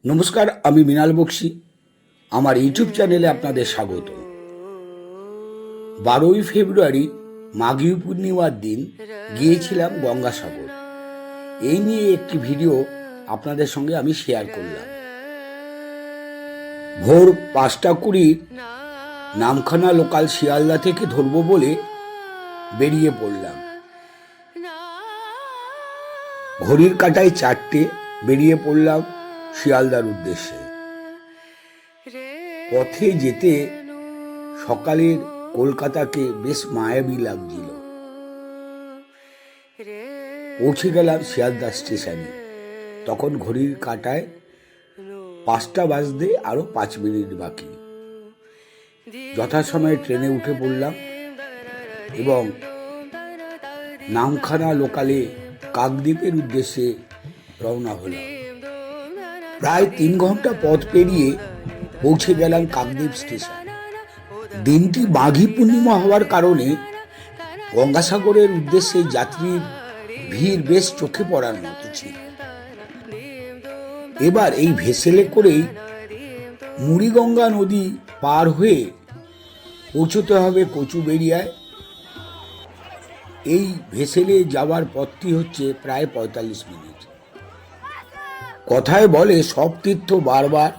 নমস্কার, আমি মৃণাল বক্সি। আমার ইউটিউব চ্যানেলে আপনাদের স্বাগত। 12ই ফেব্রুয়ারি মাঘী পূর্ণিমার দিন গিয়েছিলাম গঙ্গাসাগর। এই নিয়ে একটি ভিডিও আপনাদের সঙ্গে আমি শেয়ার করলাম। ভোর 5:20 নামখানা লোকাল শিয়ালদা থেকে ধরবো বলে বেরিয়ে পড়লাম। ঘড়ির কাঁটায় 4টে, বেরিয়ে পড়লাম শিয়ালদার উদ্দেশ্যে। পথে যেতে সকালের কলকাতাকে বেশ মায়াবী লাগছিল। পৌঁছে গেলাম শিয়ালদা স্টেশনে। তখন ঘড়ির কাঁটায় 5টা বাজতে আরো 5 মিনিট বাকি। যথাসময়ে ট্রেনে উঠে পড়লাম এবং নামখানা লোকালে কাকদ্বীপের উদ্দেশ্যে রওনা হলাম। প্রায় 3 ঘন্টা পথ পেরিয়ে পৌঁছে গেলাম কাকদ্বীপ স্টেশন। দিনটি মাঘী পূর্ণিমা হওয়ার কারণে গঙ্গাসাগরের উদ্দেশ্যে যাত্রীর ভিড় বেশ চোখে পড়ার মতো ছিল। এবার এই ভেসেলে করেই মুড়িগঙ্গা নদী পার হয়ে পৌঁছতে হবে কচুবেড়িয়ায়। এই ভেসেলে যাওয়ার পথটি হচ্ছে প্রায় 45 মিনিট। কথায় বলে সব তীর্থ বারবার,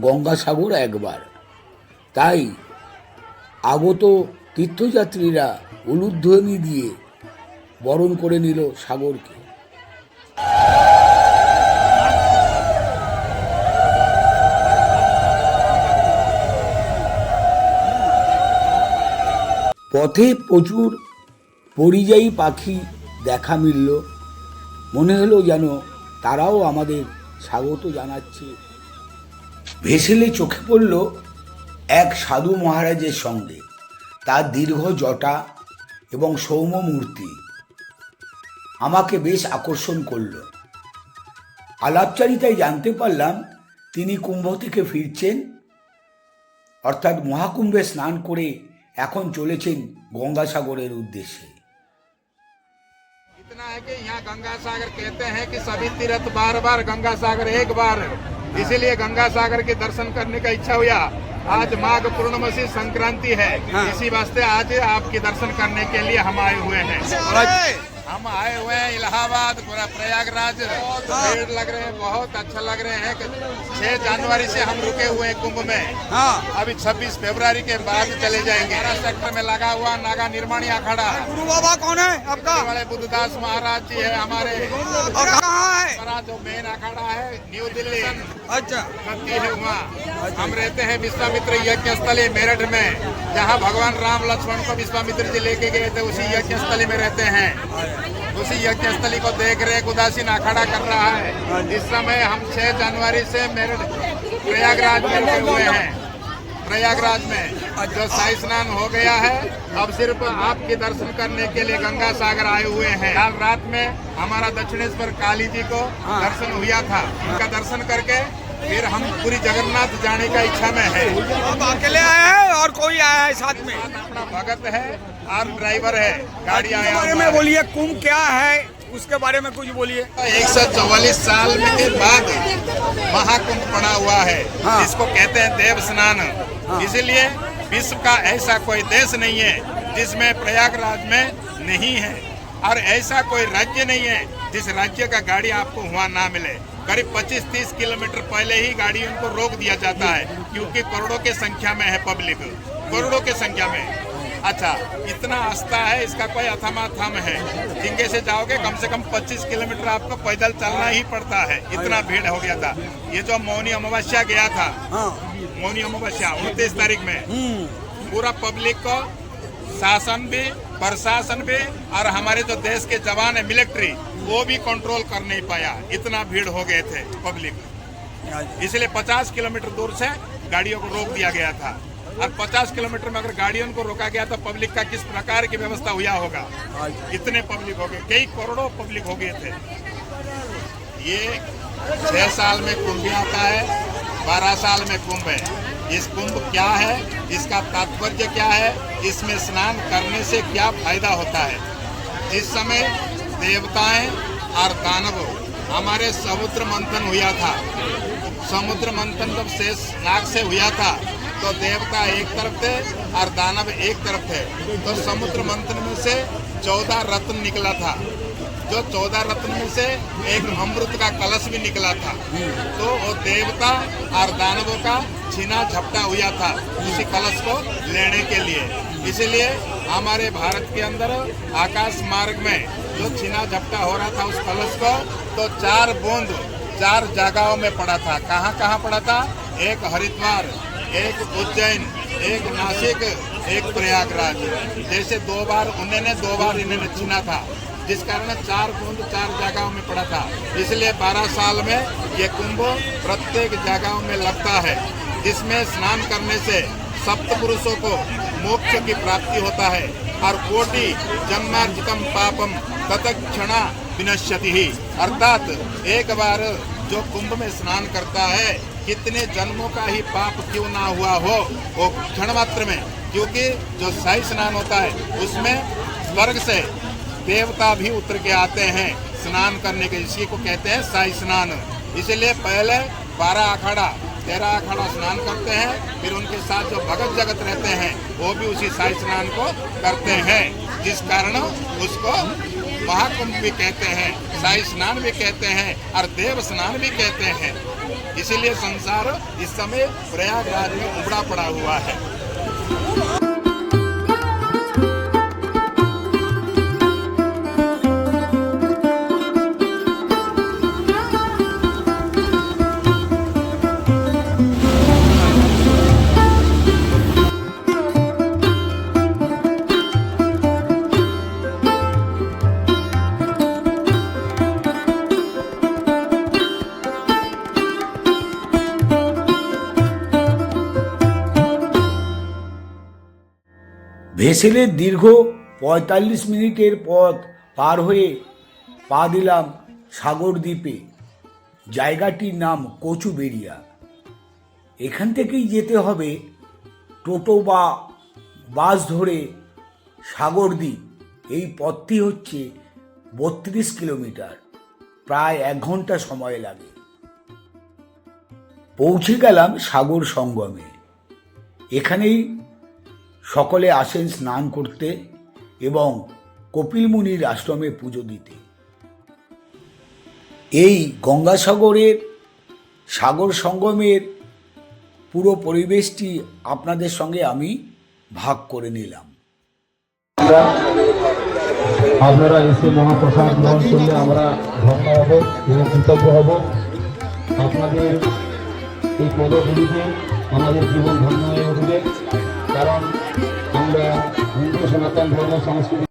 গঙ্গাসাগর একবার। তাই আগত তীর্থযাত্রীরা উলুধ্বনি দিয়ে বরণ করে নিল সাগরকে। পথে প্রচুর পরিযায়ী পাখি দেখা মিলল। মনে হলো যেন তারাও আমাদের স্বাগত জানাচ্ছে। ভেসেলে চোখে পড়ল এক সাধু মহারাজের সঙ্গে, তার দীর্ঘ জটা এবং সৌম্য মূর্তি আমাকে বেশ আকর্ষণ করল। আলাপচারিতায় জানতে পারলাম তিনি কুম্ভ থেকে ফিরছেন, অর্থাৎ মহাকুম্ভে স্নান করে এখন চলেছেন গঙ্গাসাগরের উদ্দেশ্যে। इतना है कि यहाँ गंगा सागर कहते हैं कि सभी तीर्थ बार बार, गंगा सागर एक बार, इसीलिए गंगा सागर के दर्शन करने का इच्छा हुआ। आज माघ पूर्णिमा संक्रांति है, इसी वास्ते आज आपके दर्शन करने के लिए हम आए हुए हैं। हम आए हुए हैं इलाहाबाद, पूरा प्रयागराज। भीड़ लग रहे हैं, बहुत अच्छा लग रहे हैं। 6 जनवरी से हम रुके हुए हैं कुंभ में। अभी 26 फरवरी के बाद चले जाएंगे। सेक्टर में लगा हुआ नागा निर्माणी अखाड़ा। गुरु बाबा कौन है आपका? बड़े बुद्धदास महाराज जी है हमारे। और कहाँ है? हमारा जो मेन अखाड़ा है न्यू दिल्ली, अच्छा, गद्दी है वहाँ। हम रहते हैं विश्वामित्र यज्ञ स्थली मेरठ में, जहाँ भगवान राम लक्ष्मण को विश्वामित्र जी लेके गए थे, उसी यज्ञ स्थली में रहते हैं। उसी यज्ञ स्थली को देख रेख उदासीन अखाड़ा कर रहा है। इस समय हम 6 जनवरी से मेरठ प्रयागराज में रुके हुए हैं। प्रयागराज में जो शाही स्नान हो गया है, अब सिर्फ आपके दर्शन करने के लिए गंगा सागर आए हुए हैं। कल रात में हमारा दक्षिणेश्वर काली जी को दर्शन हुआ था। उनका दर्शन करके फिर हम पूरी जगन्नाथ जाने का इच्छा में है। आप अकेले आए हैं और कोई आया है साथ में? अपना भगत है और ड्राइवर है, गाड़ी आया। बारे में बोलिए, कुंभ क्या है उसके बारे में कुछ बोलिए। 144 साल के बाद महाकुंभ पड़ा हुआ है, इसको कहते हैं देव स्नान। इसलिए विश्व का ऐसा कोई देश नहीं है जिसमें प्रयागराज में नहीं है, और ऐसा कोई राज्य नहीं है जिस राज्य का गाड़ी आपको वहाँ ना मिले। करीब 25-30 किलोमीटर पहले ही गाड़ी उनको रोक दिया जाता है, क्योंकि करोड़ों के संख्या में है पब्लिक, करोड़ों के संख्या में। अच्छा, इतना आस्था है, इसका कोई अथामाथम है। जिंगे से जाओगे कम से कम 25 किलोमीटर आपको पैदल चलना ही पड़ता है, इतना भीड़ हो गया था। ये जो मौनी अमावस्या गया था, मौनी अमावस्या 29 तारीख में, पूरा पब्लिक को शासन भी, प्रशासन भी और हमारे जो देश के जवान है मिलिट्री, वो भी कंट्रोल कर नहीं पाया, इतना भीड़ हो गए थे पब्लिक। इसलिए 50 किलोमीटर दूर से गाड़ियों को रोक दिया गया था। और 50 किलोमीटर में अगर गाड़ियों को रोका गया तो पब्लिक का किस प्रकार की व्यवस्था हुआ होगा। इतने पब्लिक हो गए, कई करोड़ों पब्लिक हो गए थे। ये 6 साल में कुंभ आता है, 12 साल में कुंभ है। इस कुंभ क्या है, इसका तात्पर्य क्या है, इसमें स्नान करने से क्या फायदा होता है। जिस समय देवताएं और दानव हमारे समुद्र मंथन हुआ था, समुद्र मंथन जब शेष नाग से हुआ था तो देवता एक तरफ थे और दानव एक तरफ थे। तो समुद्र मंथन में से 14 रत्न निकला था। जो 14 रत्न में से एक अमृत का कलश भी निकला था। तो वो देवता और दानवों का छीना झपटा हुआ था उसी कलश को लेने के लिए। इसलिए हमारे भारत के अंदर आकाश मार्ग में जो छीना झपटा हो रहा था उस कलश को, तो 4 बूंद 4 जगहों में पड़ा था। कहाँ कहाँ पड़ा था? एक हरिद्वार, एक उज्जैन, एक नासिक, एक प्रयागराज। जैसे 2 बार उन्होंने 2 बार इन्होंने छीना था, जिस कारण 4 बूंद 4 जगहों में पड़ा था। इसलिए 12 साल में ये कुंभ प्रत्येक जगहों में लगता है, जिसमें स्नान करने से सप्तपुरुषों को मोक्ष की प्राप्ति होता है और कोटि जन्मार्जितम पापम तत्क्षणा विनश्यति ही। अर्थात एक बार जो कुंभ में स्नान करता है, कितने जन्मों का ही पाप क्यों ना हुआ हो, वो क्षण मात्र में, क्योंकि जो शाही स्नान होता है उसमें स्वर्ग से देवता भी उतर के आते हैं स्नान करने के। इसी को कहते हैं शाही स्नान। इसलिए पहले 12 अखाड़ा 13 अखाड़ा स्नान करते हैं, फिर उनके साथ जो भगत जगत रहते हैं वो भी उसी शाही स्नान को करते हैं, जिस कारण उसको महाकुंभ भी कहते हैं, शाही स्नान भी कहते हैं और देव स्नान भी कहते हैं। इसीलिए संसार इस समय प्रयागराज में उमड़ा पड़ा हुआ है। ভেসেলের দীর্ঘ 45 মিনিটের পথ পার হয়ে পা দিলাম সাগর দ্বীপে। জায়গাটির নাম কচুবেড়িয়া। এখান থেকেই যেতে হবে টোটো বা বাস ধরে সাগরদ্বীপ। এই পথটি হচ্ছে 32 কিলোমিটার, প্রায় 1 ঘন্টা সময় লাগে। পৌঁছে গেলাম সাগর সঙ্গমে। এখানেই সকলে আসেন স্নান করতে এবং কপিল মুনির আশ্রমে পুজো দিতে। এই গঙ্গাসাগরের সাগর সঙ্গমের পুরো পরিবেশটি আপনাদের সঙ্গে আমি ভাগ করে নিলাম। আপনারা এসে মহাপ্রসাদ গ্রহণ করলে আমরা ধন্য হব এবং কৃতজ্ঞ হব। আপনাদের এই পদগুলিতে আমাদের জীবন ধন্য হয়ে উঠবে, কারণ আমরা হিন্দু সনাতন ধর্ম সংস্কৃতি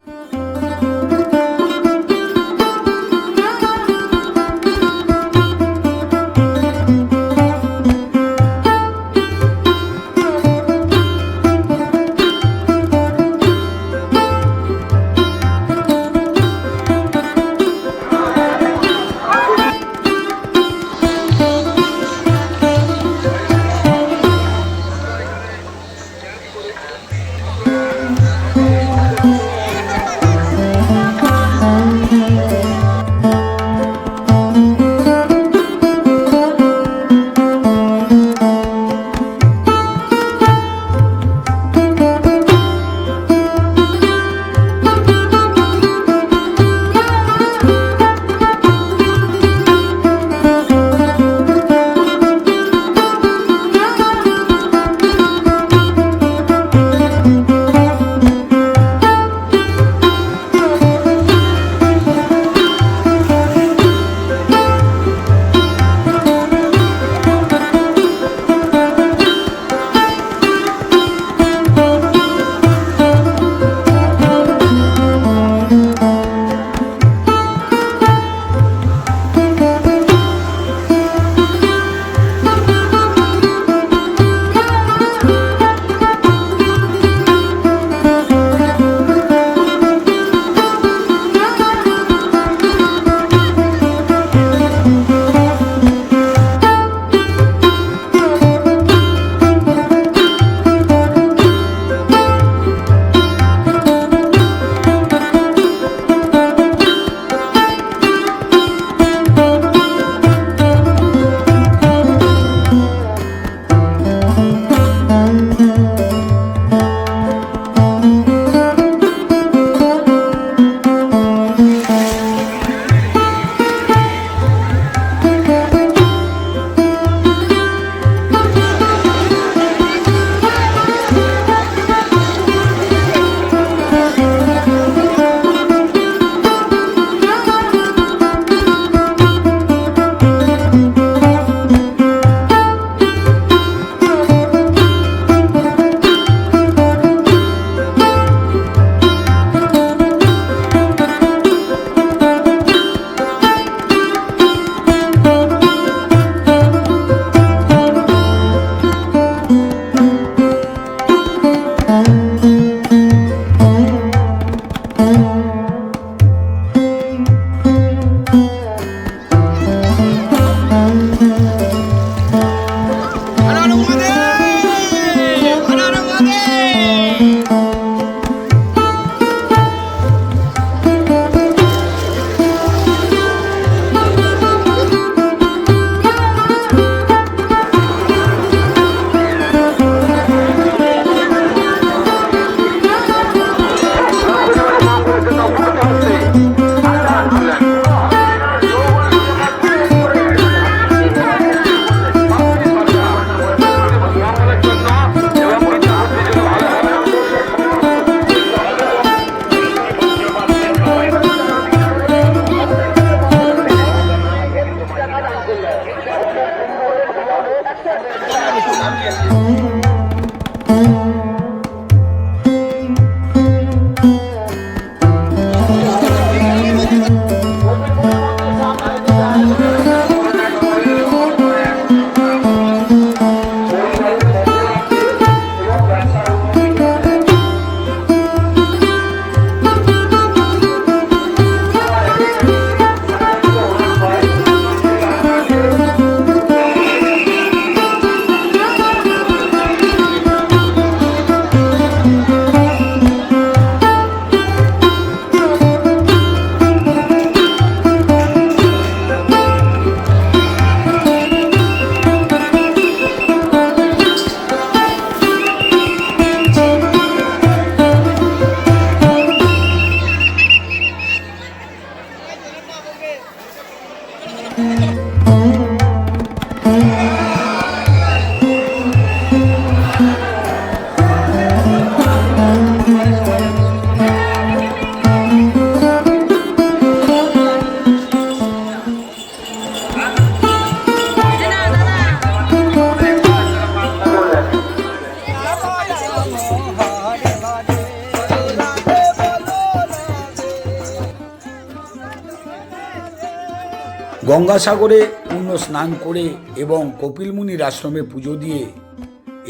গঙ্গাসাগরে পূর্ণ স্নান করে এবং কপিল মুনির আশ্রমে পুজো দিয়ে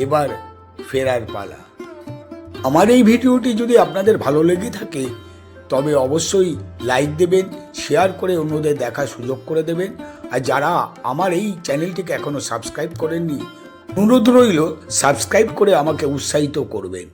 এবার ফেরার পালা। আমার এই ভিডিওটি যদি আপনাদের ভালো লেগে থাকে তবে অবশ্যই লাইক দেবেন, শেয়ার করে অন্যদের দেখার সুযোগ করে দেবেন। আর যারা আমার এই চ্যানেলটিকে এখনো সাবস্ক্রাইব করেননি, অনুরোধ রইল সাবস্ক্রাইব করে আমাকে উৎসাহিত করবেন।